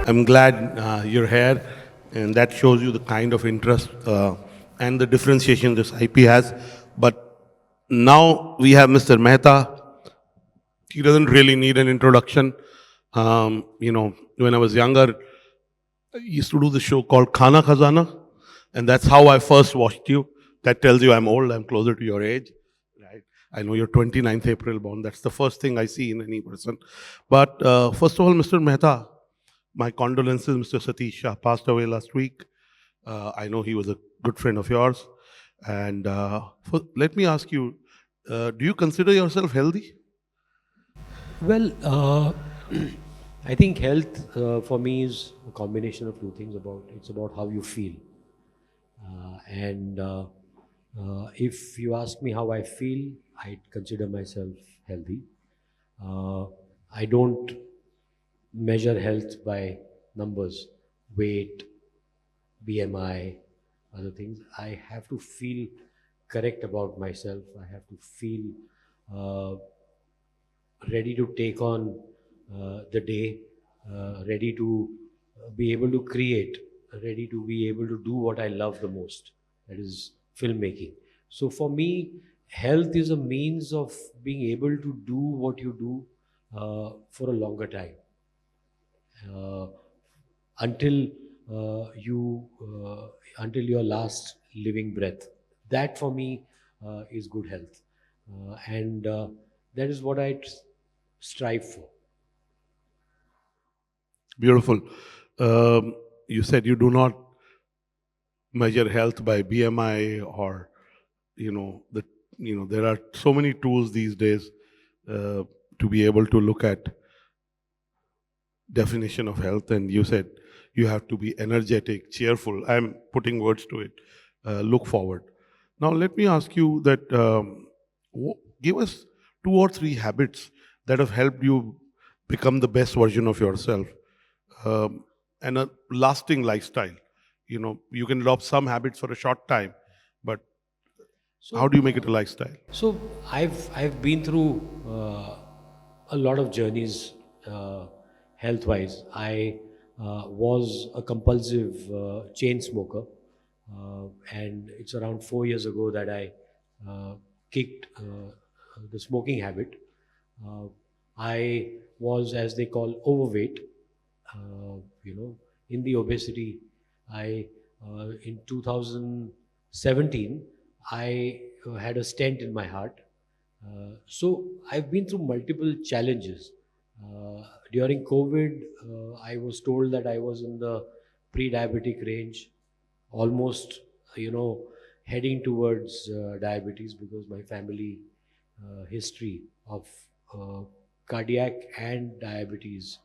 I'm glad you're here, and that shows you the kind of interest and the differentiation this IP has. But now we have Mr. Mehta. He doesn't really need an introduction. When I was younger, I used to do the show called Khana Khazana, and that's how I first watched you. That tells you I'm old, I'm closer to your age. Right? I know you're 29th April born. That's the first thing I see in any person. But first of all, Mr. Mehta, my condolences. Mr. Satish Shah passed away last week. I know he was a good friend of yours. And let me ask you, do you consider yourself healthy? Well, I think health for me is a combination of two things. It's about how you feel, and if you ask me how I feel, I consider myself healthy. Uh, I don't measure health by numbers, weight, BMI, other things. I have to feel correct about myself. I have to feel uh, ready to take on the day, ready to be able to create, ready to be able to do what I love the most, that is filmmaking. So for me, health is a means of being able to do what you do for a longer time, uh, until you until your last living breath. That for me is good health, and that is what I strive for. Beautiful. You said you do not measure health by BMI or you know the there are so many tools these days uh, to be able to look at definition of health, and you said you have to be energetic, cheerful. I'm putting words to it. Look forward. Now let me ask you that give us two or three habits that have helped you become the best version of yourself, and a lasting lifestyle. You can adopt some habits for a short time, but how So, do you make it a lifestyle? I've been through a lot of journeys health wise. I was a compulsive chain smoker, and it's around 4 years ago that I kicked the smoking habit. Uh, I was, as they call, overweight. You know, in the obesity, I in 2017, I had a stent in my heart. So I've been through multiple challenges. During COVID, I was told that I was in the pre-diabetic range, almost, you know, heading towards diabetes, because my family history of uh, cardiac and diabetes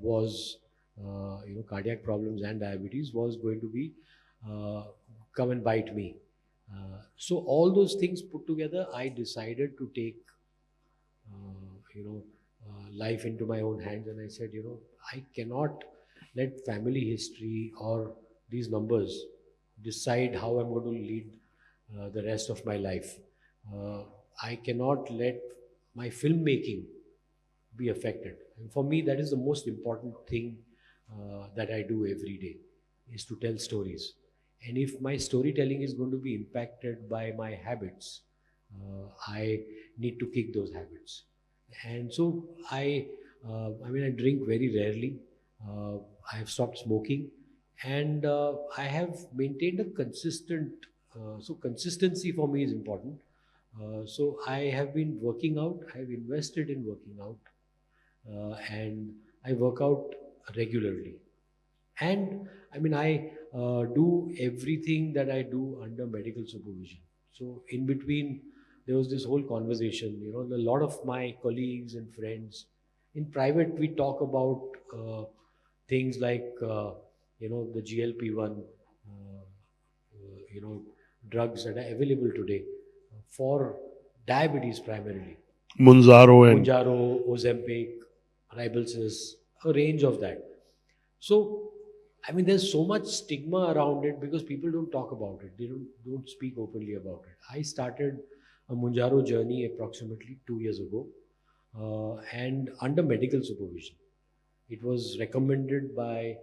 was, cardiac problems and diabetes was going to be uh, come and bite me. So all those things put together, I decided to take life into my own hands, and I said, I cannot let family history or these numbers decide how I'm going to lead the rest of my life. uh, I cannot let my filmmaking be affected, and for me that is the most important thing that I do every day, is to tell stories. And if my storytelling is going to be impacted by my habits, I need to kick those habits. And so I drink very rarely. uh, I have stopped smoking, and I have maintained a consistent, so consistency for me is important. So I have been working out, I have invested in working out, and I work out regularly. And I do everything that I do under medical supervision. So in between, there was this whole conversation. A lot of my colleagues and friends in private, we talk about things like the GLP-1, drugs that are available today for diabetes primarily. Munzaro and Munjaro, Ozempic, Ribelsis, a range of that. So, there's so much stigma around it because people don't talk about it. They don't speak openly about it. I started a Munjaro journey approximately 2 years ago, and under medical supervision. It was recommended by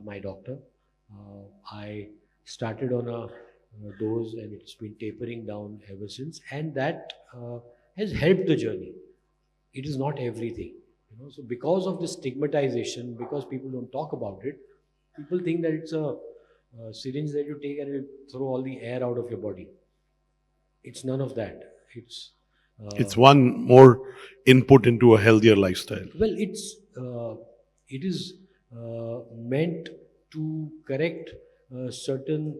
my doctor. I started on a dose, and it's been tapering down ever since, and that has helped the journey. It is not everything, so because of the stigmatization, because people don't talk about it, people think that it's a syringe that you take and it throw all the air out of your body. It's none of that. It's It's one more input into a healthier lifestyle. well, it is meant to correct certain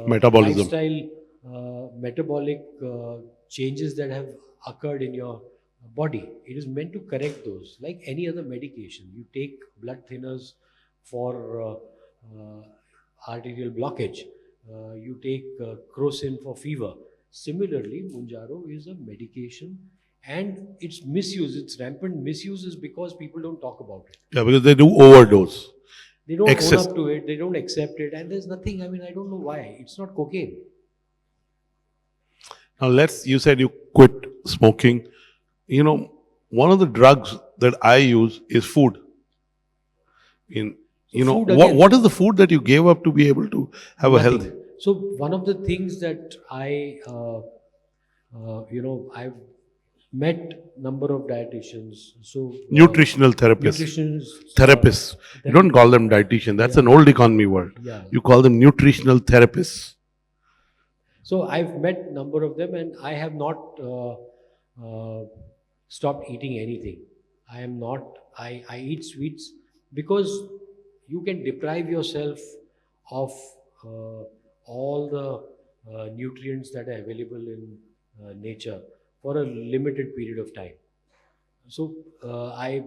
Metabolism. lifestyle metabolic changes that have occurred in your body. It is meant to correct those, like any other medication. You take blood thinners for arterial blockage. You take crocin for fever. Similarly, Munjaro is a medication, and its misuse, its rampant misuse, is because people don't talk about it. Yeah, because they do overdose. They don't own Excess. up to it, they don't accept it, and there's nothing. I mean, I don't know why. It's not cocaine. Now you said you quit smoking. One of the drugs that I use is food. Food again. What is the food that you gave up to be able to have a Nothing. health? So one of the things that I've met number of dietitians. So Nutritional therapists. nutritionists, Therapists. You don't call them dietitian. That's an old economy word. Yeah. You call them nutritional therapists. So I've met number of them, and I have not stopped eating anything. I am not. I eat sweets because you can deprive yourself of all the nutrients that are available in nature for a limited period of time. So I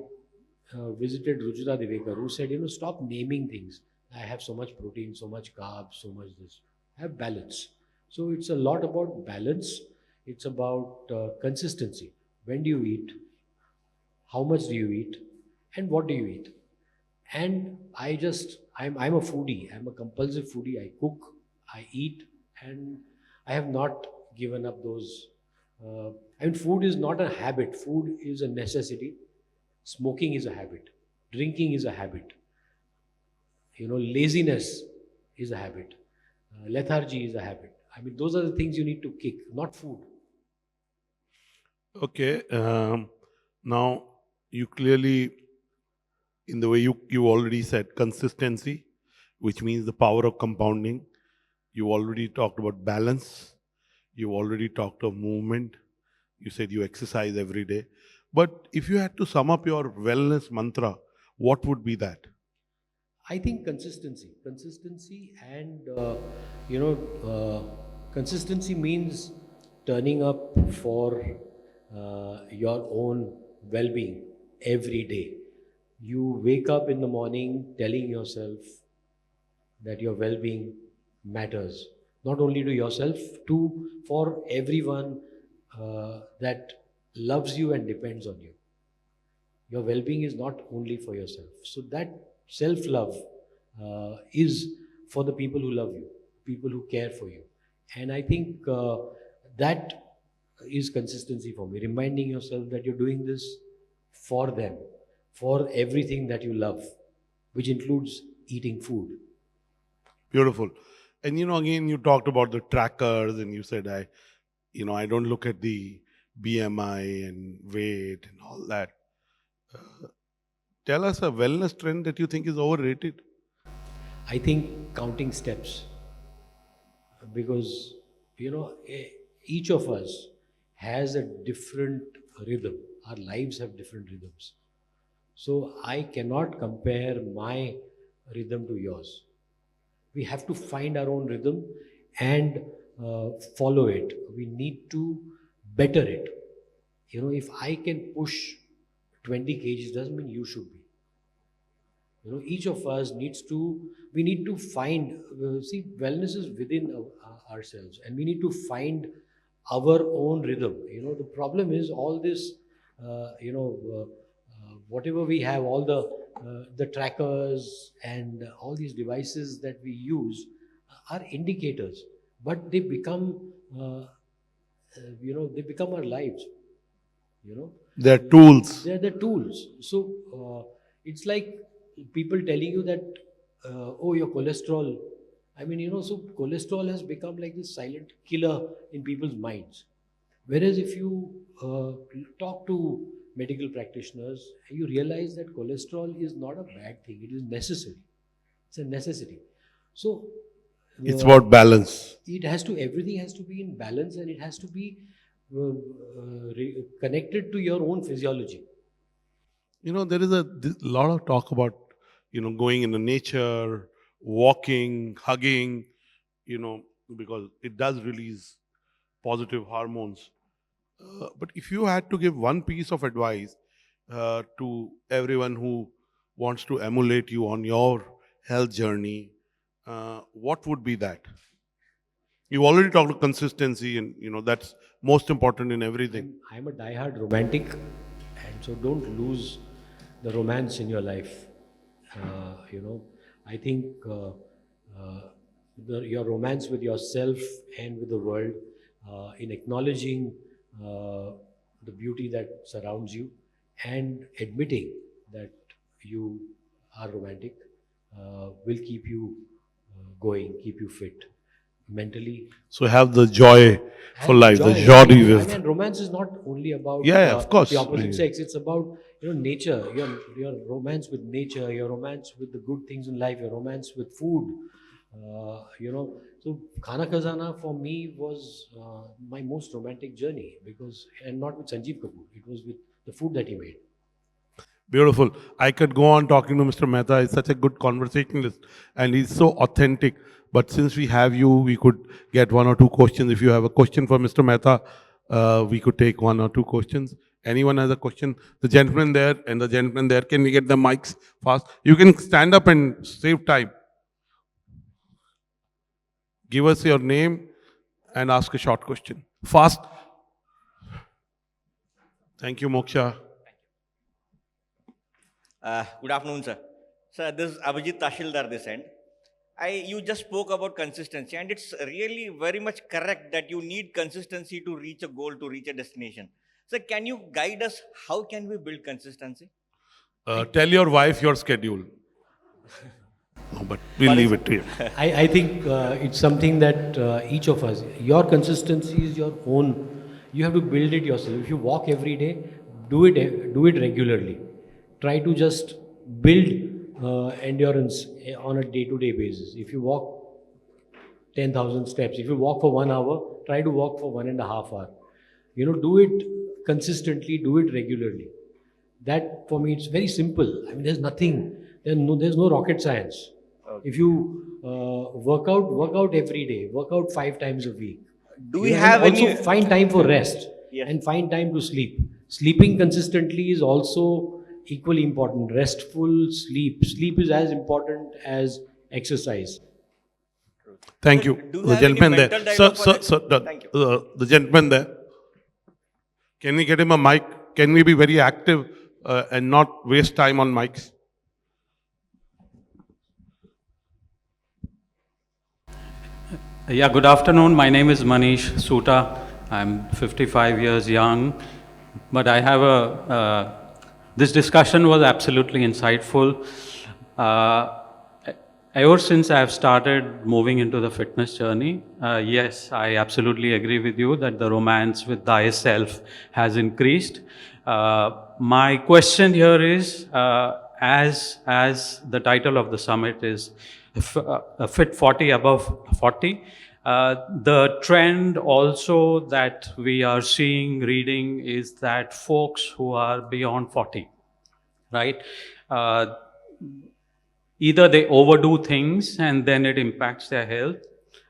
visited Rujuta Devekar, who said, stop naming things. I have so much protein, so much carbs, so much this. Have balance. So it's a lot about balance. It's about consistency. When do you eat? How much do you eat? And what do you eat? And I'm a foodie. I'm a compulsive foodie. I cook, I eat, and I have not given up those. Food is not a habit. Food is a necessity. Smoking is a habit. Drinking is a habit. Laziness is a habit. Lethargy is a habit. I mean, those are the things you need to kick, not food. Okay. Now, you clearly, in the way you already said, consistency, which means the power of compounding. You already talked about balance. You already talked of movement. You said you exercise every day. But if you had to sum up your wellness mantra, what would be that? I think consistency, and consistency means turning up for your own well-being every day. You wake up in the morning telling yourself that your well-being matters, not only to yourself, to for everyone that loves you and depends on you. Your well-being is not only for yourself. So that self-love is for the people who love you, people who care for you. And I think that is consistency for me, reminding yourself that you're doing this for them, for everything that you love, which includes eating food. Beautiful. And again, you talked about the trackers, and you said I don't look at the BMI and weight and all that. Tell us a wellness trend that you think is overrated. I think counting steps, because each of us has a different rhythm. Our lives have different rhythms. So I cannot compare my rhythm to yours. We have to find our own rhythm and follow it. We need to better it. If I can push 20 kgs, doesn't mean you should be. Each of us we need to find, see, wellness is within ourselves, and we need to find our own rhythm. The problem is all this, whatever we have, all the trackers and all these devices that we use are indicators, but they become, they become our lives. They're tools. They're the tools. So It's like people telling you that, oh, your cholesterol. I mean, so cholesterol has become like this silent killer in people's minds. Whereas if you talk to medical practitioners, you realize that cholesterol is not a bad thing, it is necessary. It's a necessity. So, It's about balance. it has to, everything has to be in balance, and it has to be connected to your own physiology. There is a lot of talk about, going in the nature, walking, hugging, because it does release positive hormones. But if you had to give one piece of advice to everyone who wants to emulate you on your health journey, what would be that? You already talked about consistency, and that's most important in everything. I'm a diehard romantic, and so don't lose the romance in your life. I think your romance with yourself and with the world, in acknowledging the beauty that surrounds you, and admitting that you are romantic, will keep you going, keep you fit mentally. So have the joy for And life, the joy. joy I mean, with. romance is not only about Yeah, of course. the opposite sex. It's about nature. Your romance with nature. Your romance with the good things in life. Your romance with food. So Khana Khazana for me was my most romantic journey, and not with Sanjeev Kapoor. It was with the food that he made. Beautiful. I could go on talking to Mr. Mehta. He's such a good conversationalist and he's so authentic. But since we have you, we could get one or two questions. If you have a question for Mr. Mehta, we could take one or two questions. Anyone has a question? The gentleman there and the gentleman there. Can we get the mics fast? You can stand up and save time. Give us your name and ask a short question. Fast. Thank you, Moksha. Good afternoon, sir. Sir, this is Abhijit Tashildar this end. You just spoke about consistency, and it's really very much correct that you need consistency to reach a goal, to reach a destination. So, can you guide us? How can we build consistency? Tell your wife your schedule. No, but we'll leave it to you. I think it's something that each of us, your consistency is your own. You have to build it yourself. If you walk every day, do it regularly. Try to just build endurance on a day-to-day basis. If you walk 10,000 steps, if you walk for 1 hour, try to walk for 1.5 hours. Do it consistently, do it regularly. That for me, it's very simple. I mean, there's no rocket science. Okay. If you work out every day, work out 5 times a week. Do we have also find time for rest? Yes. And find time to sleep. Sleeping consistently is also equally important. Restful sleep. Sleep is as important as exercise. Thank you. The gentleman there. Thank you. The gentleman there. Can we get him a mic? Can we be very active and not waste time on mics? Yeah, good afternoon. My name is Manish Suta. I'm 55 years young, but I have this discussion was absolutely insightful. Ever since I have started moving into the fitness journey, yes, I absolutely agree with you that the romance with thyself has increased. My question here is, as the title of the summit is Fit 40 above 40, the trend also that we are seeing, reading, is that folks who are beyond 40, right? Either they overdo things and then it impacts their health.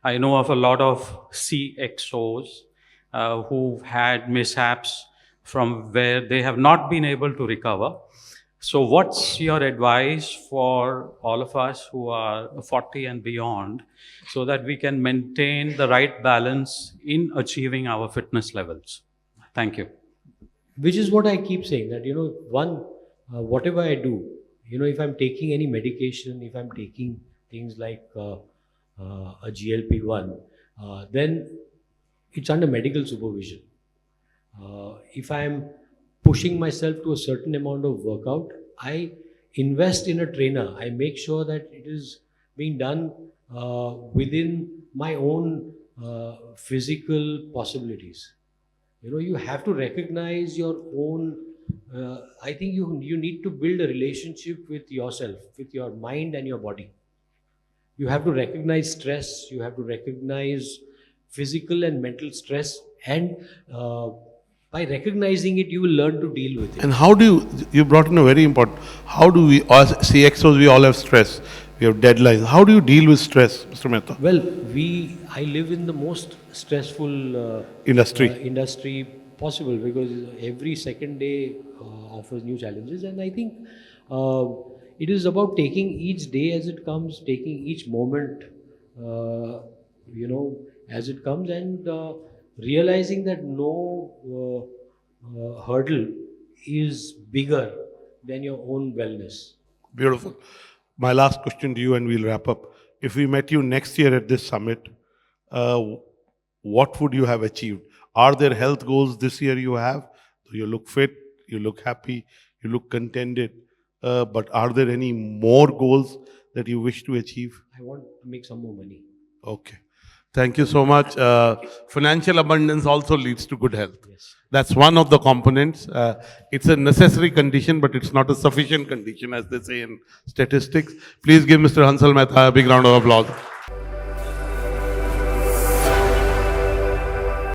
I know of a lot of CXOs who've had mishaps from where they have not been able to recover. So what's your advice for all of us who are 40 and beyond so that we can maintain the right balance in achieving our fitness levels? Thank you. Which is what I keep saying, that, whatever I do, if I'm taking any medication, if I'm taking things like a GLP-1, then it's under medical supervision. If I'm pushing myself to a certain amount of workout, I invest in a trainer. I make sure that it is being done within my own physical possibilities. You know, you have to recognize your own. I think you need to build a relationship with yourself, with your mind and your body. You have to recognize stress. You have to recognize physical and mental stress, and by recognizing it, you will learn to deal with it. And how do you brought in a very important, how do we, as CXOs, we all have stress, we have deadlines. How do you deal with stress, Mr. Mehta? Well, I live in the most stressful industry possible, because every second day offers new challenges, and I think it is about taking each day as it comes, taking each moment, as it comes, and realizing that no hurdle is bigger than your own wellness. Beautiful. My last question to you, and we'll wrap up. If we met you next year at this summit, what would you have achieved? Are there health goals this year you have? You look fit, you look happy, you look contented. But are there any more goals that you wish to achieve? I want to make some more money. Okay. Thank you so much. Financial abundance also leads to good health. Yes. That's one of the components. It's a necessary condition, but it's not a sufficient condition, as they say in statistics. Please give Mr. Hansal Mehta a big round of applause.